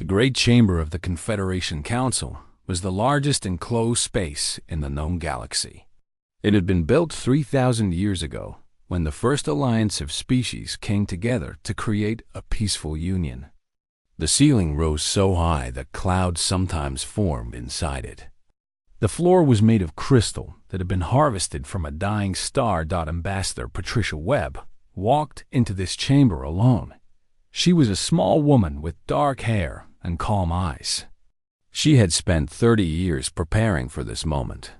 The great chamber of the Confederation Council was the largest enclosed space in the known galaxy. It had been built 3,000 years ago, when the first alliance of species came together to create a peaceful union. The ceiling rose so high that clouds sometimes formed inside it. The floor was made of crystal that had been harvested from a dying star. Ambassador Patricia Webb walked into this chamber alone. She was a small woman with dark hair and calm eyes. She had spent 30 years preparing for this moment.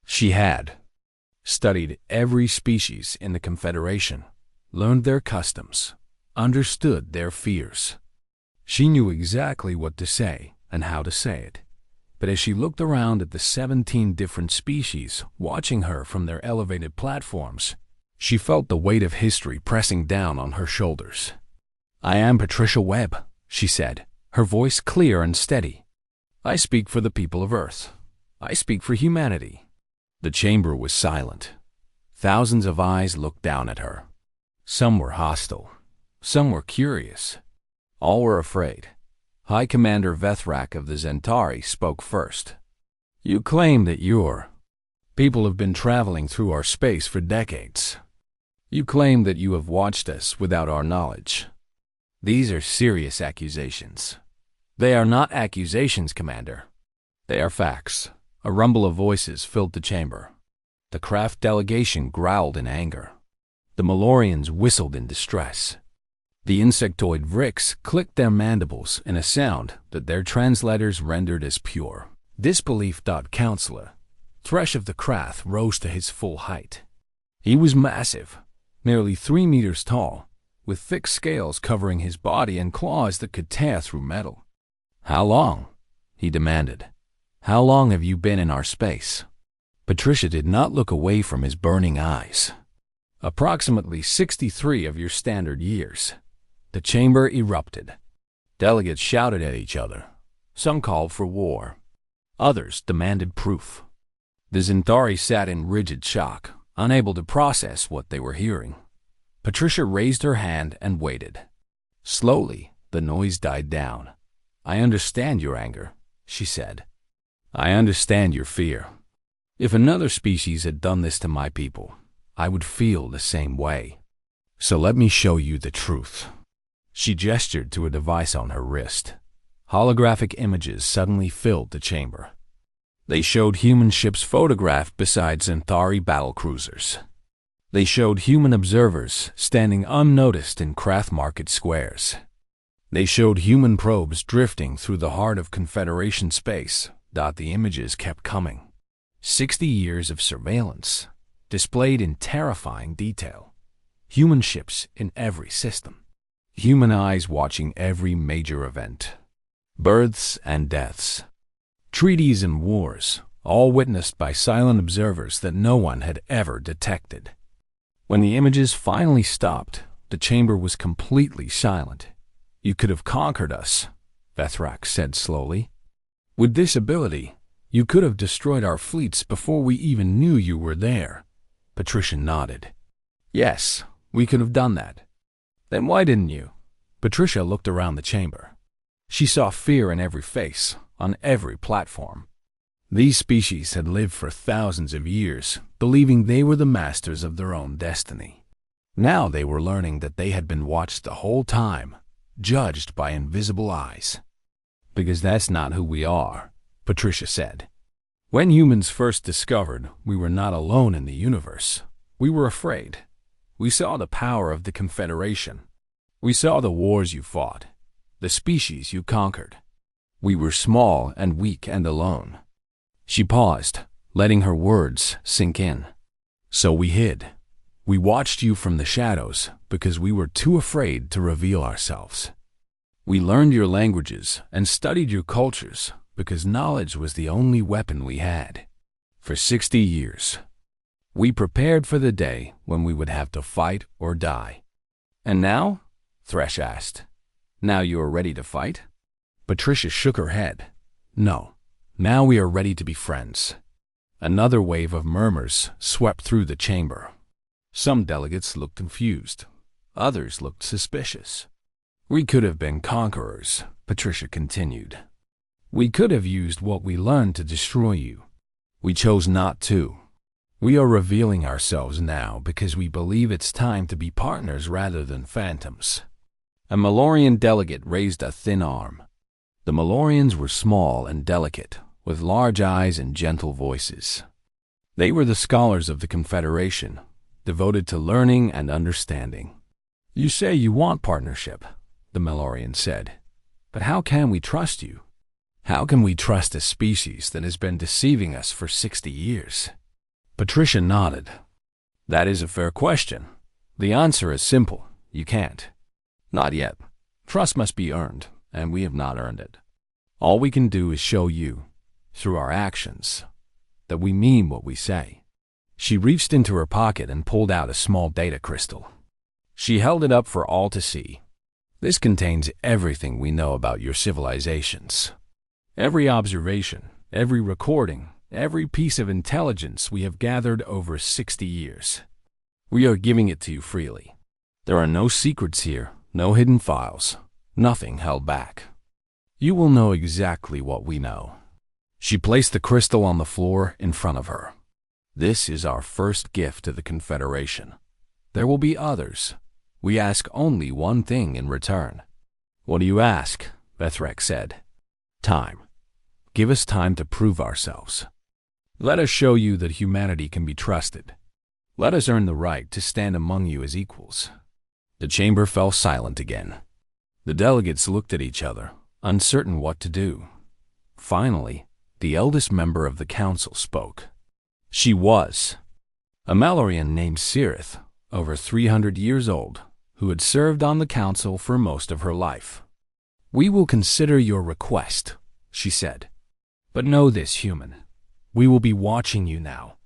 She had studied every species in the Confederation, learned their customs, understood their fears. She knew exactly what to say and how to say it. But as she looked around at the 17 different species watching her from their elevated platforms, she felt the weight of history pressing down on her shoulders. "I am Patricia Webb," she said, her voice clear and steady. "I speak for the people of Earth. I speak for humanity." The chamber was silent. Thousands of eyes looked down at her. Some were hostile. Some were curious. All were afraid. High Commander Vethrak of the Zentari spoke first. "You claim that your people have been traveling through our space for decades. You claim that you have watched us without our knowledge. These are serious accusations." "They are not accusations, Commander. They are facts." A rumble of voices filled the chamber. The craft delegation growled in anger. The Malorians whistled in distress. The insectoid Vrix clicked their mandibles in a sound that their translators rendered as pure disbelief. Counselor Thresh of the Krath rose to his full height. He was massive, nearly 3 meters tall, with thick scales covering his body and claws that could tear through metal. "How long?" he demanded. "How long have you been in our space?" Patricia did not look away from his burning eyes. "Approximately 63 of your standard years." The chamber erupted. Delegates shouted at each other. Some called for war. Others demanded proof. The Zentari sat in rigid shock, unable to process what they were hearing. Patricia raised her hand and waited. Slowly, the noise died down. "I understand your anger," she said. "I understand your fear. If another species had done this to my people, I would feel the same way. So let me show you the truth." She gestured to a device on her wrist. Holographic images suddenly filled the chamber. They showed human ships photographed beside Zentari battlecruisers. They showed human observers standing unnoticed in Krath market squares. They showed human probes drifting through the heart of Confederation space. The images kept coming. 60 years of surveillance, displayed in terrifying detail. Human ships in every system. Human eyes watching every major event. Births and deaths. Treaties and wars, all witnessed by silent observers that no one had ever detected. When the images finally stopped, the chamber was completely silent. "You could have conquered us," Vethrak said slowly. "With this ability, you could have destroyed our fleets before we even knew you were there." Patricia nodded. "Yes, we could have done that." "Then why didn't you?" Patricia looked around the chamber. She saw fear in every face, on every platform. These species had lived for thousands of years, believing they were the masters of their own destiny. Now they were learning that they had been watched the whole time, judged by invisible eyes. "Because that's not who we are," Patricia said. "When humans first discovered we were not alone in the universe, we were afraid. We saw the power of the Confederation. We saw the wars you fought, the species you conquered. We were small and weak and alone." She paused, letting her words sink in. "So we hid. We watched you from the shadows because we were too afraid to reveal ourselves. We learned your languages and studied your cultures because knowledge was the only weapon we had. For 60 years, we prepared for the day when we would have to fight or die." "And now?" Thresh asked. "Now you are ready to fight?" Patricia shook her head. "No, now we are ready to be friends." Another wave of murmurs swept through the chamber. Some delegates looked confused. Others looked suspicious. We could have been conquerors, Patricia continued. We could have used what we learned to destroy you. We chose not to. We are revealing ourselves now because we believe it's time to be partners rather than phantoms. A Malorian delegate raised a thin arm. The Malorians were small and delicate, with large eyes and gentle voices. They were the scholars of the Confederation, devoted to learning and understanding. You say you want partnership, the Malorian said. But how can we trust you? How can we trust a species that has been deceiving us for 60 years? Patricia nodded. That is a fair question. The answer is simple. You can't. Not yet. Trust must be earned, and we have not earned it. All we can do is show you, through our actions, that we mean what we say. She reached into her pocket and pulled out a small data crystal. She held it up for all to see. This contains everything we know about your civilizations. Every observation, every recording, every piece of intelligence we have gathered over 60 years. We are giving it to you freely. There are no secrets here, no hidden files, nothing held back. You will know exactly what we know. She placed the crystal on the floor in front of her. This is our first gift to the Confederation. There will be others. We ask only one thing in return. What do you ask? Vethrak said. Time. Give us time to prove ourselves. Let us show you that humanity can be trusted. Let us earn the right to stand among you as equals. The chamber fell silent again. The delegates looked at each other, uncertain what to do. Finally, the eldest member of the council spoke. She was a Malorian named Cirith, over 300 years old, who had served on the council for most of her life. We will consider your request, she said. But know this, human. We will be watching you now.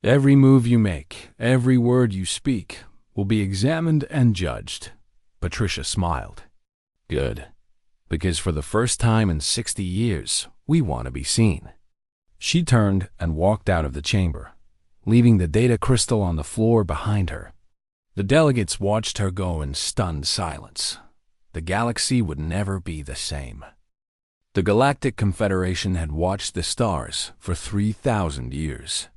Every move you make, every word you speak, will be examined and judged. Patricia smiled. Good. Because for the first time in 60 years, we want to be seen. She turned and walked out of the chamber, leaving the data crystal on the floor behind her. The delegates watched her go in stunned silence. The galaxy would never be the same. The Galactic Confederation had watched the stars for 3,000 years.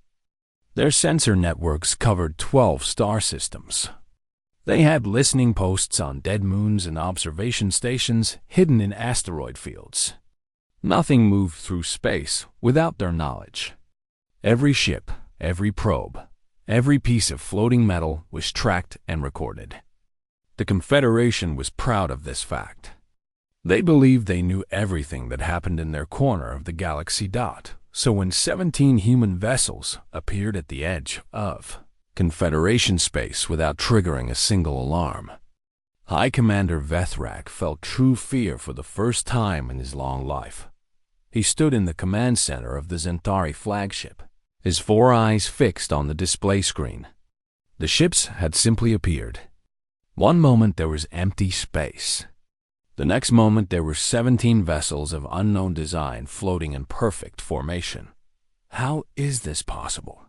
Their sensor networks covered 12 star systems. They had listening posts on dead moons and observation stations hidden in asteroid fields. Nothing moved through space without their knowledge. Every ship, every probe, every piece of floating metal was tracked and recorded. The Confederation was proud of this fact. They believed they knew everything that happened in their corner of the galaxy dot, so when 17 human vessels appeared at the edge of Confederation space without triggering a single alarm, High Commander Vethrak felt true fear for the first time in his long life. He stood in the command center of the Zentari flagship, his 4 eyes fixed on the display screen. The ships had simply appeared. One moment there was empty space. The next moment there were 17 vessels of unknown design floating in perfect formation. How is this possible?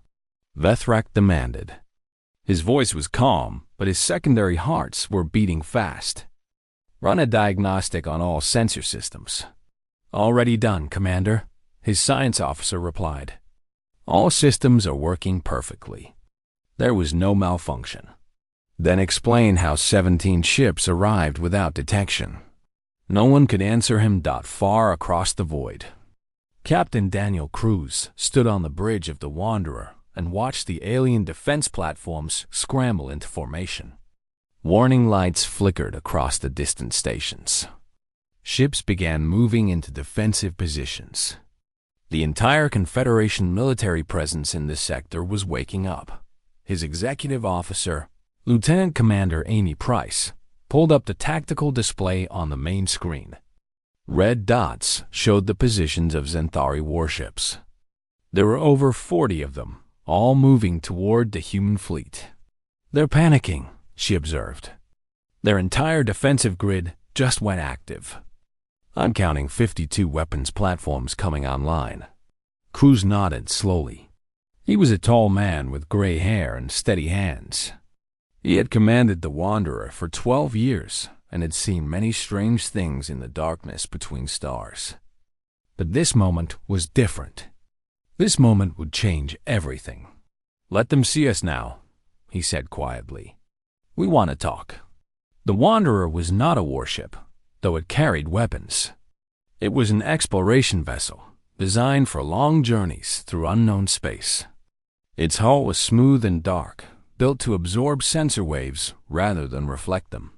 Vethrak demanded. His voice was calm, but his secondary hearts were beating fast. Run a diagnostic on all sensor systems. Already done, Commander, his science officer replied. All systems are working perfectly. There was no malfunction. Then explain how 17 ships arrived without detection. No one could answer him. Far across the void, Captain Daniel Cruz stood on the bridge of the Wanderer and watched the alien defense platforms scramble into formation. Warning lights flickered across the distant stations. Ships began moving into defensive positions. The entire Confederation military presence in this sector was waking up. His executive officer, Lieutenant Commander Amy Price, pulled up the tactical display on the main screen. Red dots showed the positions of Zentari warships. There were over 40 of them, all moving toward the human fleet. They're panicking, she observed. Their entire defensive grid just went active. I'm counting 52 weapons platforms coming online. Cruz nodded slowly. He was a tall man with gray hair and steady hands. He had commanded the Wanderer for 12 years and had seen many strange things in the darkness between stars. But this moment was different. This moment would change everything. "Let them see us now," he said quietly. "We want to talk." The Wanderer was not a warship, though it carried weapons. It was an exploration vessel, designed for long journeys through unknown space. Its hull was smooth and dark, built to absorb sensor waves rather than reflect them.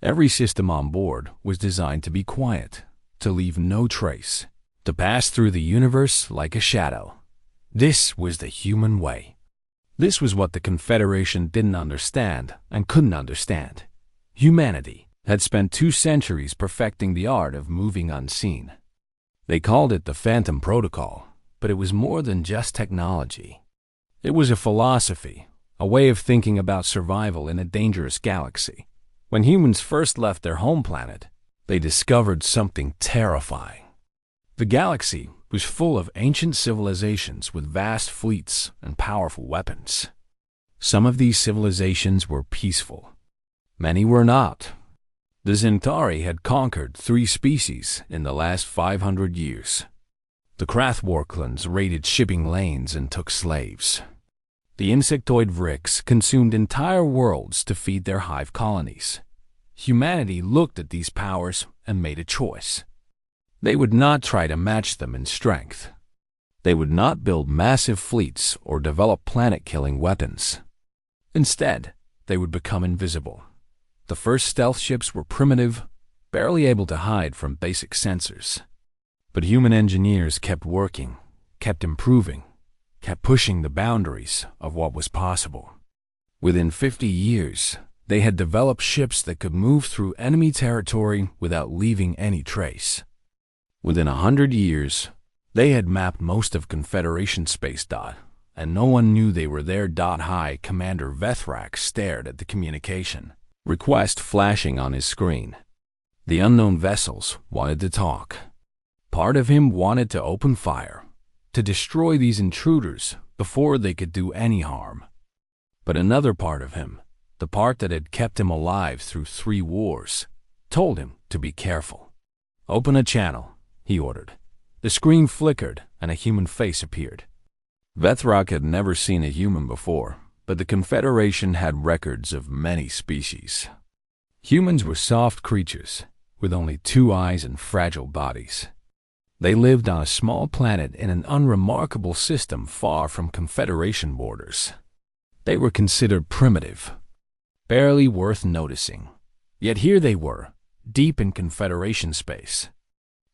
Every system on board was designed to be quiet, to leave no trace, to pass through the universe like a shadow. This was the human way. This was what the Confederation didn't understand and couldn't understand. Humanity had spent 2 centuries perfecting the art of moving unseen. They called it the Phantom Protocol, but it was more than just technology. It was a philosophy, a way of thinking about survival in a dangerous galaxy. When humans first left their home planet, they discovered something terrifying. The galaxy was full of ancient civilizations with vast fleets and powerful weapons. Some of these civilizations were peaceful. Many were not. The Zentari had conquered 3 species in the last 500 years. The Krathworklans raided shipping lanes and took slaves. The insectoid Vrix consumed entire worlds to feed their hive colonies. Humanity looked at these powers and made a choice. They would not try to match them in strength. They would not build massive fleets or develop planet-killing weapons. Instead, they would become invisible. The first stealth ships were primitive, barely able to hide from basic sensors. But human engineers kept working, kept improving, kept pushing the boundaries of what was possible. Within 50 years, they had developed ships that could move through enemy territory without leaving any trace. Within 100 years, they had mapped most of Confederation space. And no one knew they were there. High Commander Vethrak stared at the communication request flashing on his screen. The unknown vessels wanted to talk. Part of him wanted to open fire, to destroy these intruders before they could do any harm. But another part of him, the part that had kept him alive through 3 wars, told him to be careful. "Open a channel," he ordered. The screen flickered and a human face appeared. Vethrak had never seen a human before, but the Confederation had records of many species. Humans were soft creatures, with only 2 eyes and fragile bodies. They lived on a small planet in an unremarkable system far from Confederation borders. They were considered primitive, barely worth noticing. Yet here they were, deep in Confederation space,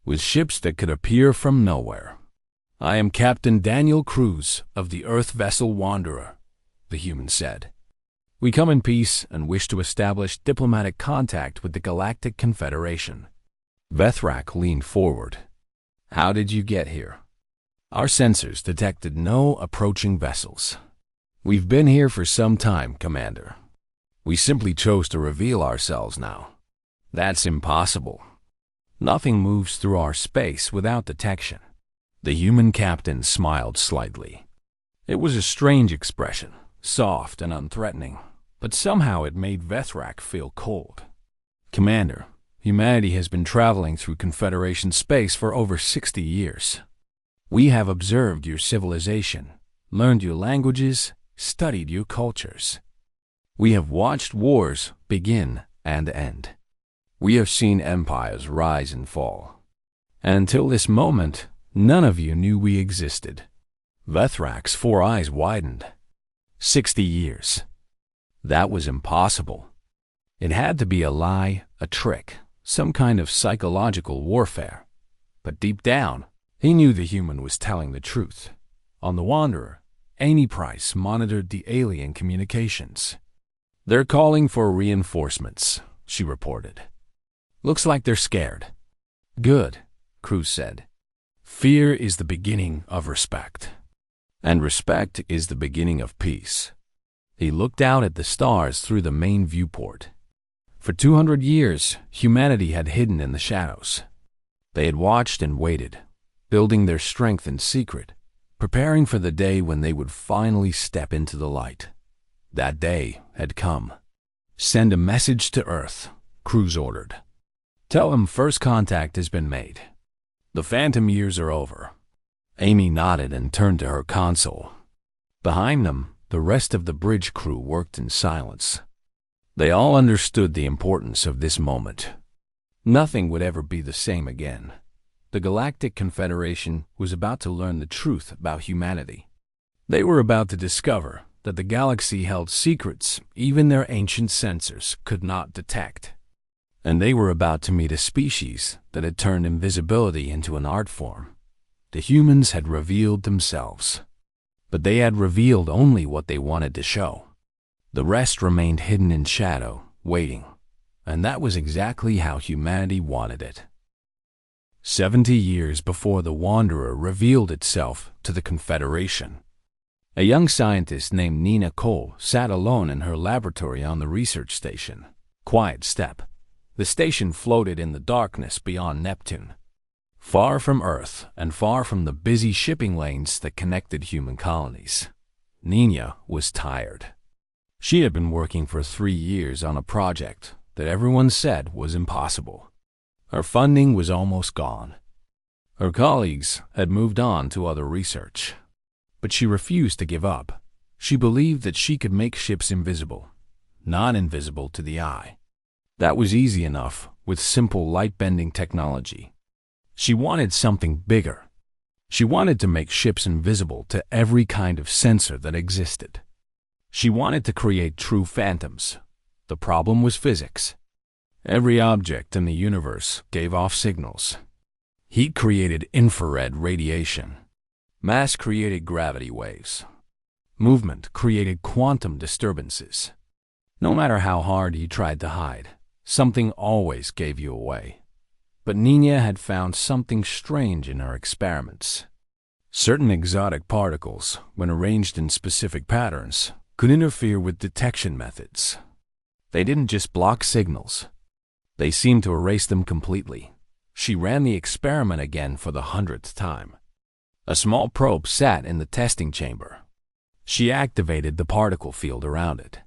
with ships that could appear from nowhere. "I am Captain Daniel Cruz of the Earth vessel Wanderer," the human said. "We come in peace and wish to establish diplomatic contact with the Galactic Confederation." Vethrak leaned forward. "How did you get here?" "Our sensors detected no approaching vessels. We've been here for some time, Commander. We simply chose to reveal ourselves now." "That's impossible. Nothing moves through our space without detection." The human captain smiled slightly. It was a strange expression, soft and unthreatening, but somehow it made Vethrak feel cold. "Commander, humanity has been traveling through Confederation space for over 60 years. We have observed your civilization, learned your languages, studied your cultures. We have watched wars begin and end. We have seen empires rise and fall. And until this moment, none of you knew we existed." Vethrak's 4 eyes widened. 60 years. That was impossible. It had to be a lie, a trick, some kind of psychological warfare. But deep down, he knew the human was telling the truth. On the Wanderer, Amy Price monitored the alien communications. "They're calling for reinforcements," she reported. "Looks like they're scared." "Good," Cruz said. "Fear is the beginning of respect. And respect is the beginning of peace." He looked out at the stars through the main viewport. For 200 years, humanity had hidden in the shadows. They had watched and waited, building their strength in secret, preparing for the day when they would finally step into the light. That day had come. "Send a message to Earth," Cruz ordered. "Tell him first contact has been made. The phantom years are over." Amy nodded and turned to her console. Behind them, the rest of the bridge crew worked in silence. They all understood the importance of this moment. Nothing would ever be the same again. The Galactic Confederation was about to learn the truth about humanity. They were about to discover that the galaxy held secrets even their ancient sensors could not detect. And they were about to meet a species that had turned invisibility into an art form. The humans had revealed themselves. But they had revealed only what they wanted to show. The rest remained hidden in shadow, waiting. And that was exactly how humanity wanted it. 70 years before the Wanderer revealed itself to the Confederation, a young scientist named Nina Cole sat alone in her laboratory on the research station. Quiet step. The station floated in the darkness beyond Neptune, far from Earth and far from the busy shipping lanes that connected human colonies. Nina was tired. She had been working for 3 years on a project that everyone said was impossible. Her funding was almost gone. Her colleagues had moved on to other research. But she refused to give up. She believed that she could make ships invisible, not invisible to the eye. That was easy enough with simple light-bending technology. She wanted something bigger. She wanted to make ships invisible to every kind of sensor that existed. She wanted to create true phantoms. The problem was physics. Every object in the universe gave off signals. Heat created infrared radiation. Mass created gravity waves. Movement created quantum disturbances. No matter how hard you tried to hide, something always gave you away. But Nina had found something strange in her experiments. Certain exotic particles, when arranged in specific patterns, could interfere with detection methods. They didn't just block signals. They seemed to erase them completely. She ran the experiment again for the 100th time. A small probe sat in the testing chamber. She activated the particle field around it.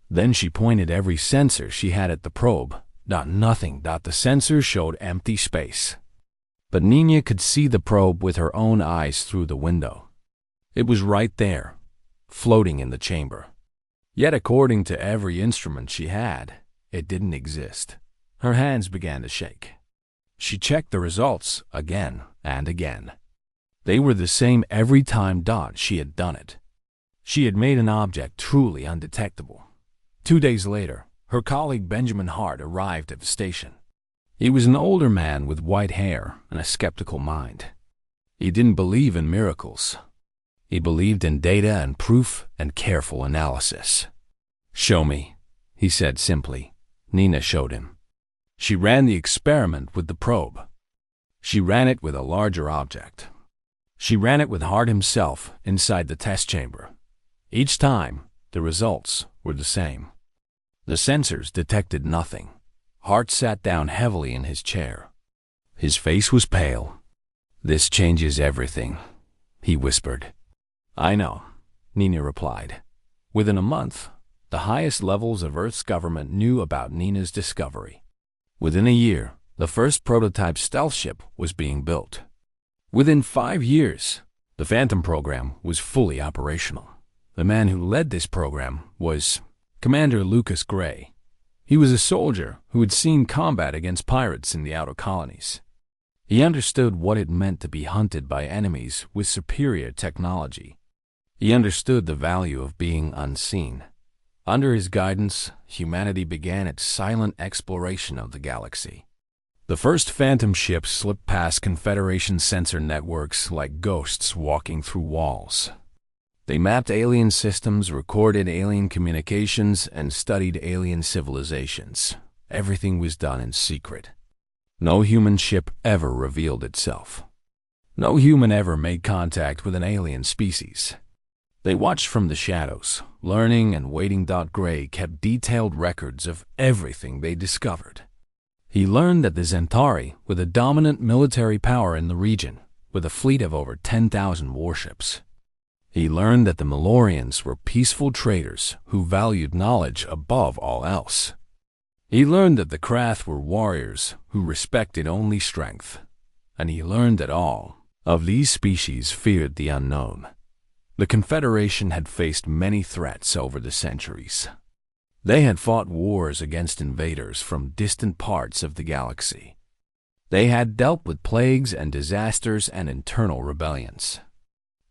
Then she pointed every sensor she had at the probe. Nothing. The sensor showed empty space. But Nina could see the probe with her own eyes through the window. It was right there, floating in the chamber. Yet according to every instrument she had, it didn't exist. Her hands began to shake. She checked the results again and again. They were the same every time she had done it. She had made an object truly undetectable. 2 days later, her colleague Benjamin Hart arrived at the station. He was an older man with white hair and a skeptical mind. He didn't believe in miracles. He believed in data and proof and careful analysis. "Show me," he said simply. Nina showed him. She ran the experiment with the probe. She ran it with a larger object. She ran it with Hart himself inside the test chamber. Each time, the results were the same. The sensors detected nothing. Hart sat down heavily in his chair. His face was pale. "This changes everything," he whispered. "I know," Nina replied. Within a month, the highest levels of Earth's government knew about Nina's discovery. Within a year, the first prototype stealth ship was being built. Within 5 years, the Phantom program was fully operational. The man who led this program was Commander Lucas Gray. He was a soldier who had seen combat against pirates in the outer colonies. He understood what it meant to be hunted by enemies with superior technology. He understood the value of being unseen. Under his guidance, humanity began its silent exploration of the galaxy. The first Phantom ships slipped past Confederation sensor networks like ghosts walking through walls. They mapped alien systems, recorded alien communications, and studied alien civilizations. Everything was done in secret. No human ship ever revealed itself. No human ever made contact with an alien species. They watched from the shadows, learning and waiting. Gray kept detailed records of everything they discovered. He learned that the Zentari were the dominant military power in the region, with a fleet of over 10,000 warships. He learned that the Malorians were peaceful traders who valued knowledge above all else. He learned that the Krath were warriors who respected only strength, and he learned that all of these species feared the unknown. The Confederation had faced many threats over the centuries. They had fought wars against invaders from distant parts of the galaxy. They had dealt with plagues and disasters and internal rebellions.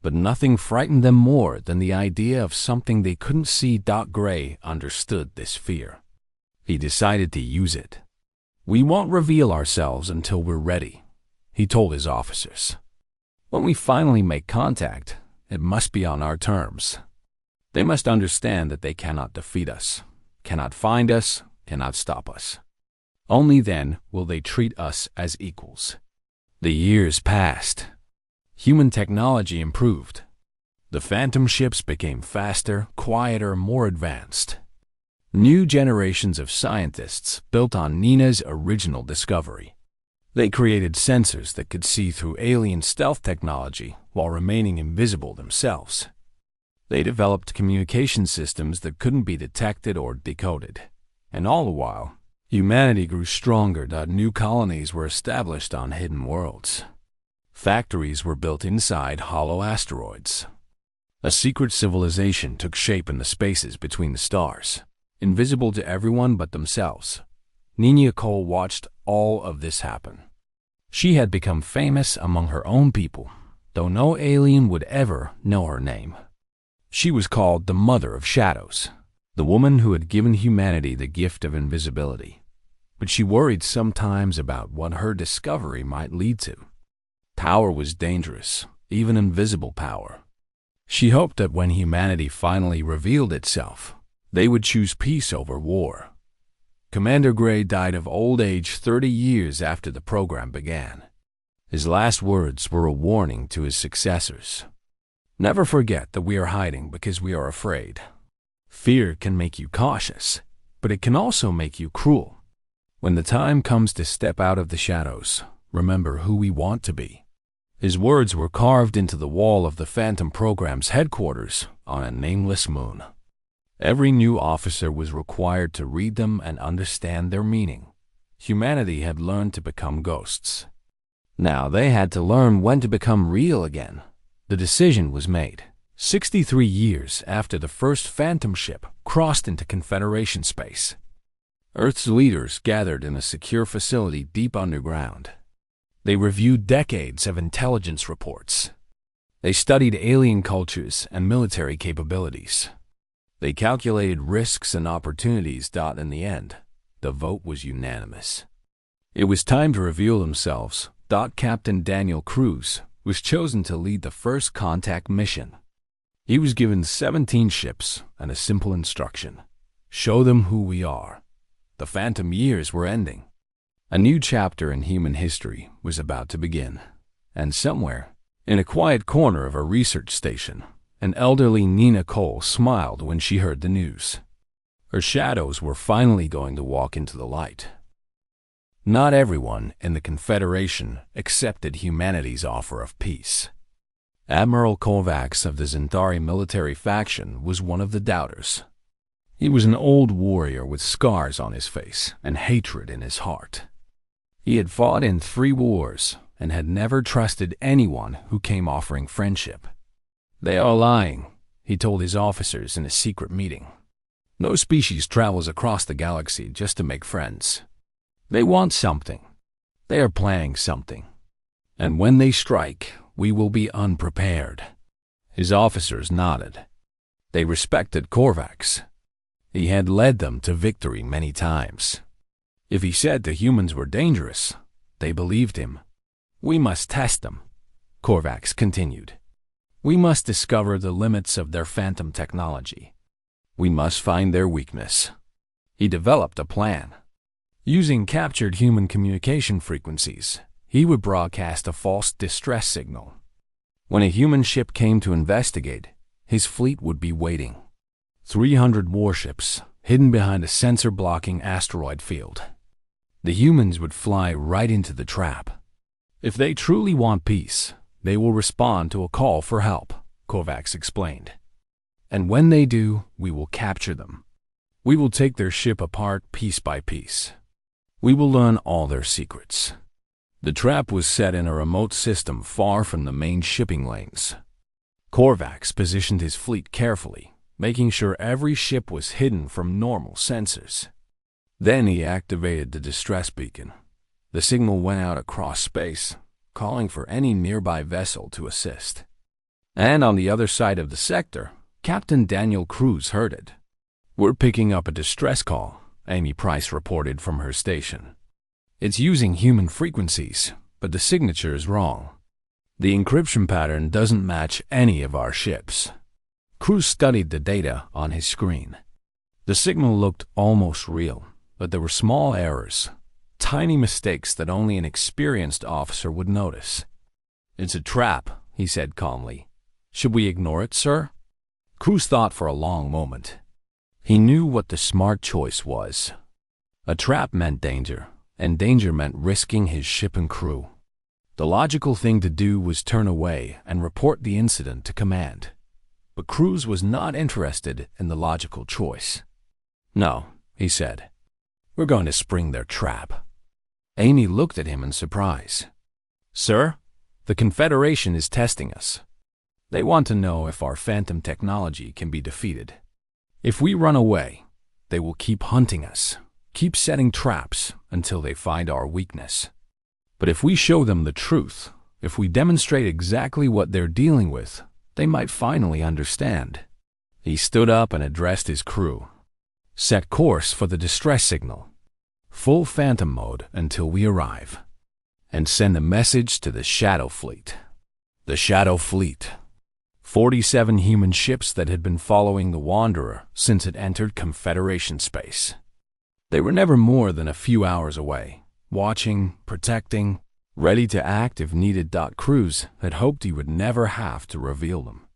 But nothing frightened them more than the idea of something they couldn't see. Gray understood this fear. He decided to use it. "We won't reveal ourselves until we're ready," he told his officers. "When we finally make contact, it must be on our terms. They must understand that they cannot defeat us, cannot find us, cannot stop us. Only then will they treat us as equals." The years passed. Human technology improved. The Phantom ships became faster, quieter, more advanced. New generations of scientists built on Nina's original discovery. They created sensors that could see through alien stealth technology while remaining invisible themselves. They developed communication systems that couldn't be detected or decoded. And all the while, humanity grew stronger. New colonies were established on hidden worlds. Factories were built inside hollow asteroids. A secret civilization took shape in the spaces between the stars, invisible to everyone but themselves. Nina Cole watched all of this happen. She had become famous among her own people, though no alien would ever know her name. She was called the Mother of Shadows, the woman who had given humanity the gift of invisibility. But she worried sometimes about what her discovery might lead to. Power was dangerous, even invisible power. She hoped that when humanity finally revealed itself, they would choose peace over war. Commander Gray died of old age 30 years after the program began. His last words were a warning to his successors. "Never forget that we are hiding because we are afraid. Fear can make you cautious, but it can also make you cruel. When the time comes to step out of the shadows, remember who we want to be." His words were carved into the wall of the Phantom program's headquarters on a nameless moon. Every new officer was required to read them and understand their meaning. Humanity had learned to become ghosts. Now they had to learn when to become real again. The decision was made 63 years after the first Phantom ship crossed into Confederation space. Earth's leaders gathered in a secure facility deep underground. They reviewed decades of intelligence reports. They studied alien cultures and military capabilities. They calculated risks and opportunities. In the end, the vote was unanimous. It was time to reveal themselves. Captain Daniel Cruz was chosen to lead the first contact mission. He was given 17 ships and a simple instruction: show them who we are. The Phantom years were ending. A new chapter in human history was about to begin. And somewhere, in a quiet corner of a research station, an elderly Nina Cole smiled when she heard the news. Her shadows were finally going to walk into the light. Not everyone in the Confederation accepted humanity's offer of peace. Admiral Kovacs of the Zentari military faction was one of the doubters. He was an old warrior with scars on his face and hatred in his heart. He had fought in 3 wars and had never trusted anyone who came offering friendship. "They are lying," he told his officers in a secret meeting. "No species travels across the galaxy just to make friends. They want something. They are planning something. And when they strike, we will be unprepared." His officers nodded. They respected Kovacs. He had led them to victory many times. If he said the humans were dangerous, they believed him. "We must test them," Kovacs continued. "We must discover the limits of their Phantom technology. We must find their weakness." He developed a plan. Using captured human communication frequencies, he would broadcast a false distress signal. When a human ship came to investigate, his fleet would be waiting. 300 warships hidden behind a sensor-blocking asteroid field. The humans would fly right into the trap. "If they truly want peace, they will respond to a call for help," Kovacs explained. "And when they do, we will capture them. We will take their ship apart piece by piece. We will learn all their secrets. The trap was set in a remote system far from the main shipping lanes. Korvax positioned his fleet carefully, making sure every ship was hidden from normal sensors. Then he activated the distress beacon. The signal went out across space, calling for any nearby vessel to assist. And on the other side of the sector, Captain Daniel Cruz heard it. "We're picking up a distress call," Amy Price reported from her station. "It's using human frequencies, but the signature is wrong. The encryption pattern doesn't match any of our ships." Cruz studied the data on his screen. The signal looked almost real, but there were small errors, tiny mistakes that only an experienced officer would notice. "It's a trap," he said calmly. "Should we ignore it, sir?" Cruz thought for a long moment. He knew what the smart choice was. A trap meant danger, and danger meant risking his ship and crew. The logical thing to do was turn away and report the incident to command. But Cruz was not interested in the logical choice. "No," he said. "We're going to spring their trap." Amy looked at him in surprise. "Sir, the Confederation is testing us. They want to know if our phantom technology can be defeated. If we run away, they will keep hunting us, keep setting traps until they find our weakness. But if we show them the truth, if we demonstrate exactly what they're dealing with, they might finally understand." He stood up and addressed his crew. "Set course for the distress signal. Full phantom mode until we arrive. And send a message to the Shadow Fleet." The Shadow Fleet. 47 human ships that had been following the Wanderer since it entered Confederation space. They were never more than a few hours away, watching, protecting, ready to act if needed. Cruz had hoped he would never have to reveal them.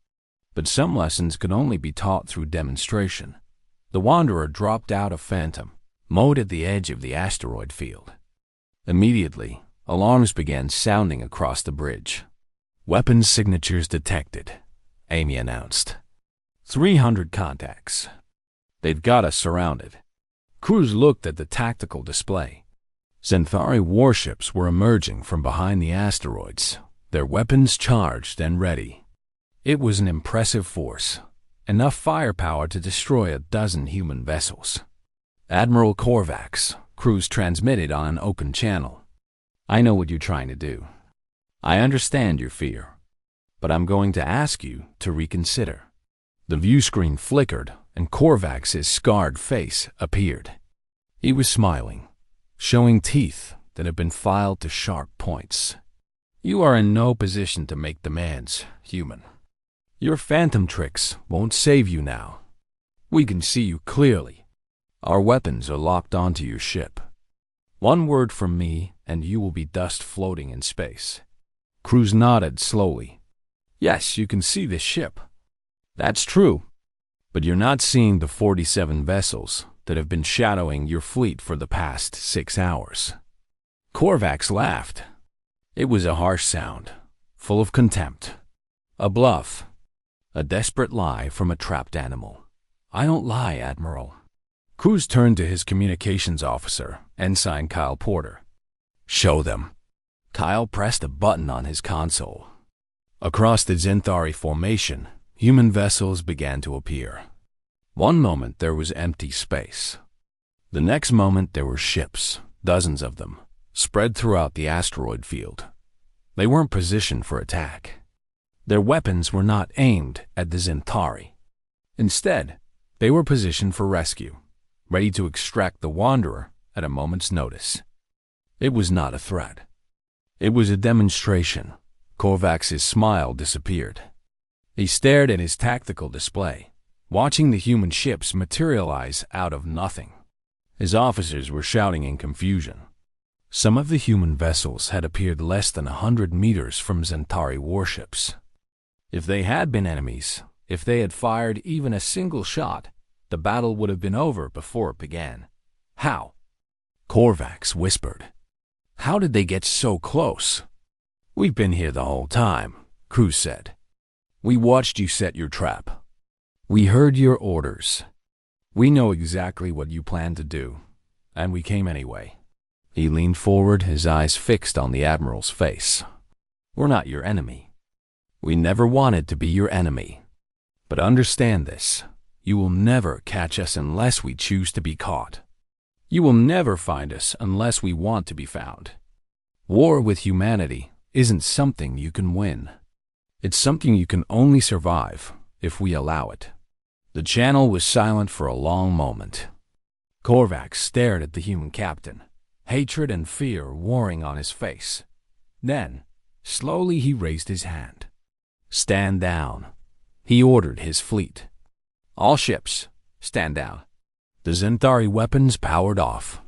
But some lessons could only be taught through demonstration. The Wanderer dropped out of Phantom mode at the edge of the asteroid field. Immediately, alarms began sounding across the bridge. "Weapons signatures detected," Amy announced. 300 contacts. "They've got us surrounded." Cruz looked at the tactical display. Centauri warships were emerging from behind the asteroids, their weapons charged and ready. It was an impressive force, enough firepower to destroy a dozen human vessels. "Admiral Korvax," Cruz transmitted on an open channel. "I know what you're trying to do. I understand your fear. But I'm going to ask you to reconsider." The view screen flickered, and Korvax's scarred face appeared. He was smiling, showing teeth that had been filed to sharp points. "You are in no position to make demands, human. Your phantom tricks won't save you now. We can see you clearly. Our weapons are locked onto your ship. One word from me, and you will be dust floating in space." Cruz nodded slowly. "Yes, you can see this ship. That's true. But you're not seeing the 47 vessels that have been shadowing your fleet for the past 6 hours." Korvax laughed. It was a harsh sound, full of contempt. A bluff. A desperate lie from a trapped animal. "I don't lie, Admiral." Cruz turned to his communications officer, Ensign Kyle Porter. "Show them." Kyle pressed a button on his console. Across the Centauri formation, human vessels began to appear. One moment there was empty space. The next moment there were ships, dozens of them, spread throughout the asteroid field. They weren't positioned for attack. Their weapons were not aimed at the Centauri. Instead, they were positioned for rescue, ready to extract the Wanderer at a moment's notice. It was not a threat. It was a demonstration. Korvax's smile disappeared. He stared at his tactical display, watching the human ships materialize out of nothing. His officers were shouting in confusion. Some of the human vessels had appeared less than 100 meters from Centauri warships. If they had been enemies, if they had fired even a single shot, the battle would have been over before it began. "How?" Korvax whispered. "How did they get so close?" "We've been here the whole time," Cruz said. "We watched you set your trap. We heard your orders. We know exactly what you plan to do, and we came anyway." He leaned forward, his eyes fixed on the Admiral's face. "We're not your enemy. We never wanted to be your enemy. But understand this, you will never catch us unless we choose to be caught. You will never find us unless we want to be found. War with humanity isn't something you can win. It's something you can only survive if we allow it." The channel was silent for a long moment. Korvax stared at the human captain, hatred and fear warring on his face. Then, slowly he raised his hand. "Stand down," he ordered his fleet. "All ships, stand down." The Zentari weapons powered off.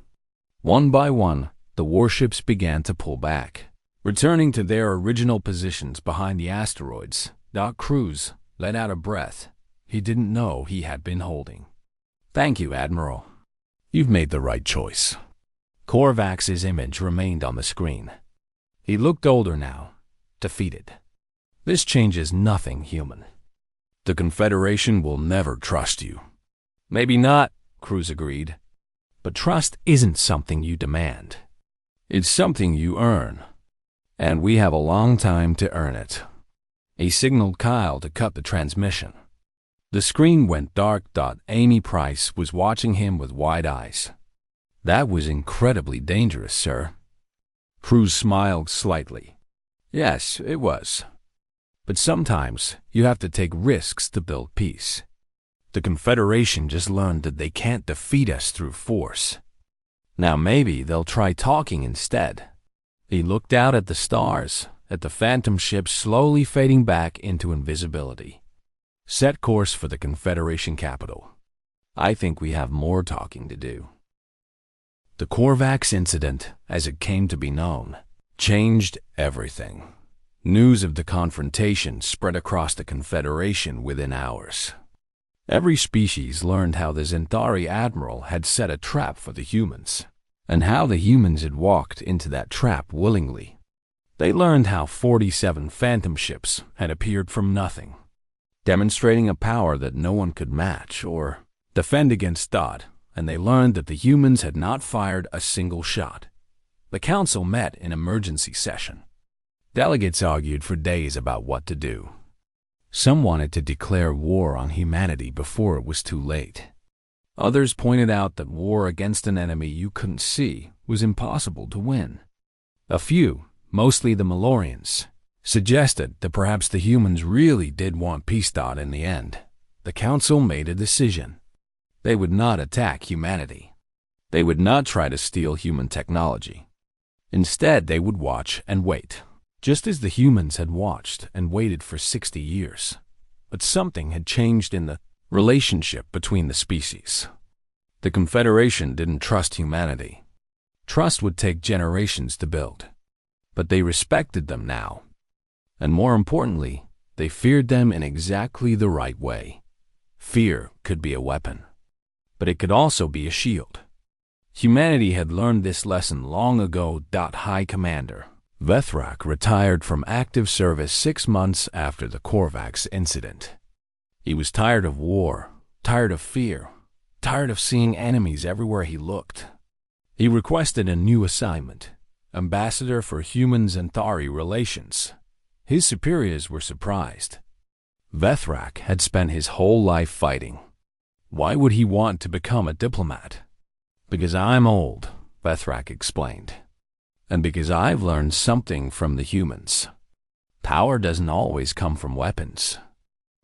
One by one, the warships began to pull back, returning to their original positions behind the asteroids. Doc Cruz let out a breath he didn't know he had been holding. "Thank you, Admiral. You've made the right choice." Korvax's image remained on the screen. He looked older now, defeated. "This changes nothing, human. The Confederation will never trust you." "Maybe not," Cruz agreed. "But trust isn't something you demand. It's something you earn. And we have a long time to earn it." He signaled Kyle to cut the transmission. The screen went dark. Amy Price was watching him with wide eyes. "That was incredibly dangerous, sir." Cruz smiled slightly. "Yes, it was. But sometimes you have to take risks to build peace. The Confederation just learned that they can't defeat us through force. Now maybe they'll try talking instead." He looked out at the stars, at the Phantom ship slowly fading back into invisibility. "Set course for the Confederation capital. I think we have more talking to do." The Korvax incident, as it came to be known, changed everything. News of the confrontation spread across the Confederation within hours. Every species learned how the Zentari Admiral had set a trap for the humans, and how the humans had walked into that trap willingly. They learned how 47 Phantom ships had appeared from nothing, demonstrating a power that no one could match or defend against Dodd, and they learned that the humans had not fired a single shot. The Council met in emergency session. Delegates argued for days about what to do. Some wanted to declare war on humanity before it was too late. Others pointed out that war against an enemy you couldn't see was impossible to win. A few, mostly the Malorians, suggested that perhaps the humans really did want peace. In the end, the Council made a decision. They would not attack humanity. They would not try to steal human technology. Instead, they would watch and wait, just as the humans had watched and waited for 60 years. But something had changed in the relationship between the species. The Confederation didn't trust humanity. Trust would take generations to build. But they respected them now. And more importantly, they feared them in exactly the right way. Fear could be a weapon, but it could also be a shield. Humanity had learned this lesson long ago. High Commander Vethrak retired from active service 6 months after the Korvax incident. He was tired of war, tired of fear, tired of seeing enemies everywhere he looked. He requested a new assignment, Ambassador for Human-Zentari Relations. His superiors were surprised. Vethrak had spent his whole life fighting. Why would he want to become a diplomat? "Because I'm old," Vethrak explained. "And because I've learned something from the humans. Power doesn't always come from weapons.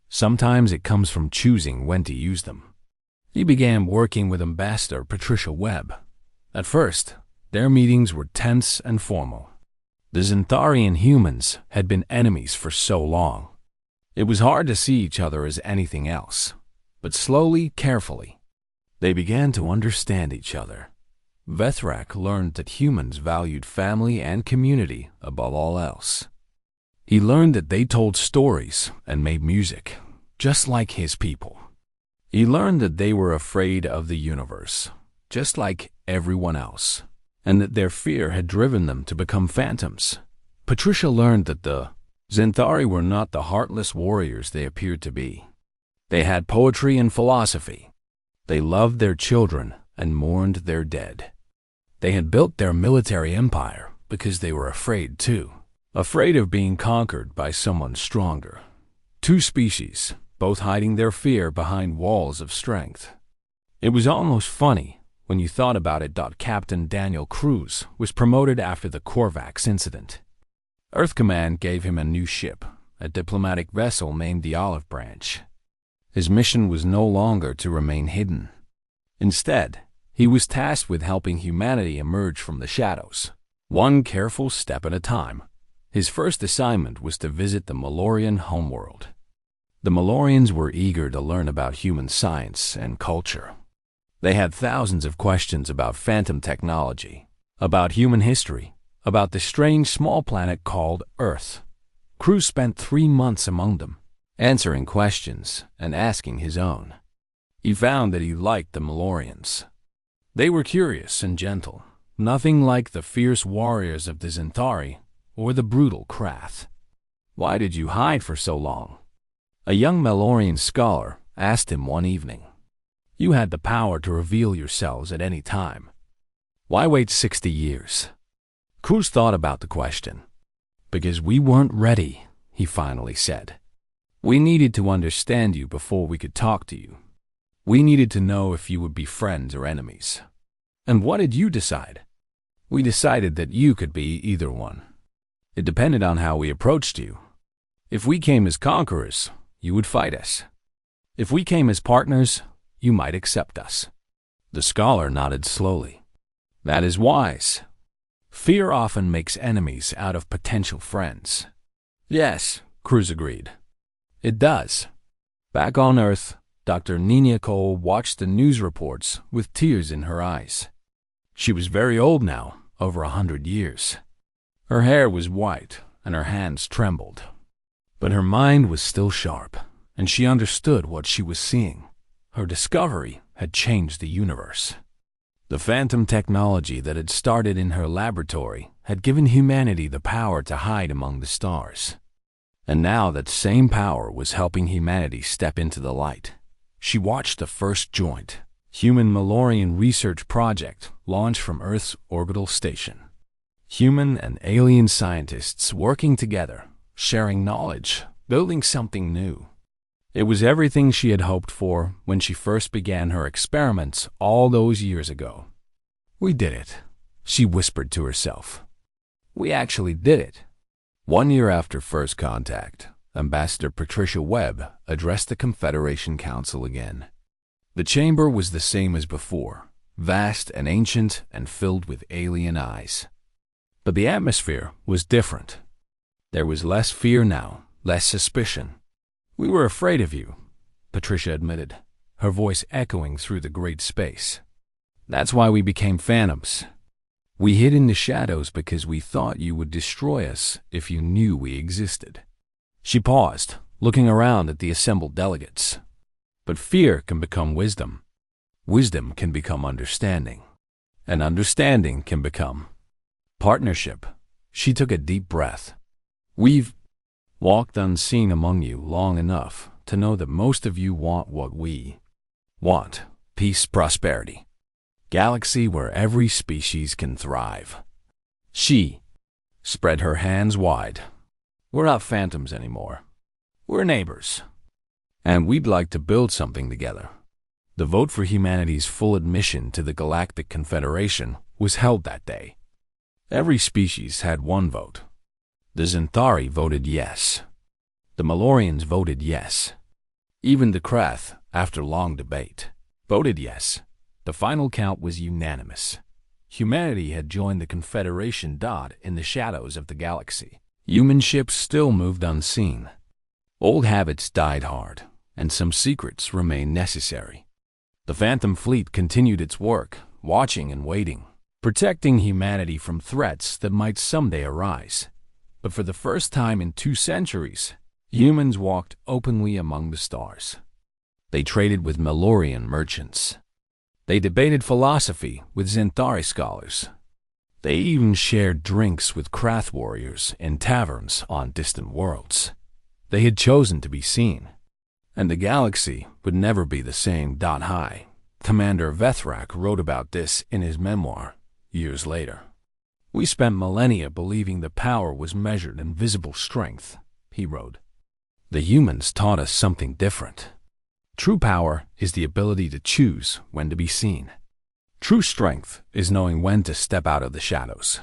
Sometimes it comes from choosing when to use them." He began working with Ambassador Patricia Webb. At first, their meetings were tense and formal. The Zentari and humans had been enemies for so long. It was hard to see each other as anything else. But slowly, carefully, they began to understand each other. Vethrak learned that humans valued family and community above all else. He learned that they told stories and made music, just like his people. He learned that they were afraid of the universe, just like everyone else, and that their fear had driven them to become phantoms. Patricia learned that the Zentari were not the heartless warriors they appeared to be. They had poetry and philosophy. They loved their children and mourned their dead. They had built their military empire because they were afraid too. Afraid of being conquered by someone stronger. Two species, both hiding their fear behind walls of strength. It was almost funny when you thought about it. Captain Daniel Cruz was promoted after the Korvax incident. Earth Command gave him a new ship, a diplomatic vessel named the Olive Branch. His mission was no longer to remain hidden. Instead, he was tasked with helping humanity emerge from the shadows, one careful step at a time. His first assignment was to visit the Malorian homeworld. The Malorians were eager to learn about human science and culture. They had thousands of questions about phantom technology, about human history, about the strange small planet called Earth. Cruz spent 3 months among them, answering questions and asking his own. He found that he liked the Malorians. They were curious and gentle, nothing like the fierce warriors of the Zentari or the brutal Krath. "Why did you hide for so long?" a young Malorian scholar asked him one evening. "You had the power to reveal yourselves at any time. Why wait 60 years? Cruz thought about the question. "Because we weren't ready," he finally said. "We needed to understand you before we could talk to you. We needed to know if you would be friends or enemies." "And what did you decide?" "We decided that you could be either one. It depended on how we approached you. If we came as conquerors, you would fight us. If we came as partners, you might accept us." The scholar nodded slowly. "That is wise. Fear often makes enemies out of potential friends." "Yes," Cruz agreed. "It does." Back on Earth, Dr. Nina Cole watched the news reports with tears in her eyes. She was very old now, over 100 years. Her hair was white and her hands trembled. But her mind was still sharp, and she understood what she was seeing. Her discovery had changed the universe. The phantom technology that had started in her laboratory had given humanity the power to hide among the stars. And now that same power was helping humanity step into the light. She watched the first joint human Malorian research project launch from Earth's orbital station. Human and alien scientists working together, sharing knowledge, building something new. It was everything she had hoped for when she first began her experiments all those years ago. "We did it," she whispered to herself. "We actually did it." 1 year after first contact, Ambassador Patricia Webb addressed the Confederation Council again. The chamber was the same as before, vast and ancient and filled with alien eyes. But the atmosphere was different. There was less fear now, less suspicion. "We were afraid of you," Patricia admitted, her voice echoing through the great space. "That's why we became phantoms. We hid in the shadows because we thought you would destroy us if you knew we existed." She paused, looking around at the assembled delegates. But fear can become wisdom. Wisdom can become understanding. And understanding can become partnership. She took a deep breath. "We've walked unseen among you long enough to know that most of you want what we want: peace, prosperity. Galaxy where every species can thrive." She spread her hands wide. "We're not phantoms anymore. We're neighbors. And we'd like to build something together." The vote for humanity's full admission to the Galactic Confederation was held that day. Every species had one vote. The Zentari voted yes. The Malorians voted yes. Even the Krath, after long debate, voted yes. The final count was unanimous. Humanity had joined the Confederation in the shadows of the galaxy. Human ships still moved unseen. Old habits died hard, and some secrets remained necessary. The Phantom Fleet continued its work, watching and waiting, protecting humanity from threats that might someday arise. But for the first time in 2 centuries, humans walked openly among the stars. They traded with Malorian merchants. They debated philosophy with Zentari scholars. They even shared drinks with Krath warriors in taverns on distant worlds. They had chosen to be seen. And the galaxy would never be the same. High Commander Vethrak wrote about this in his memoir years later. "We spent millennia believing that power was measured in visible strength," he wrote. "The humans taught us something different. True power is the ability to choose when to be seen. True strength is knowing when to step out of the shadows.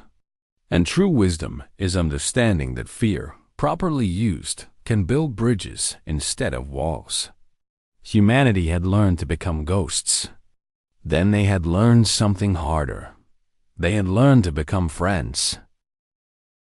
And true wisdom is understanding that fear, properly used, can build bridges instead of walls." Humanity had learned to become ghosts. Then they had learned something harder. They had learned to become friends.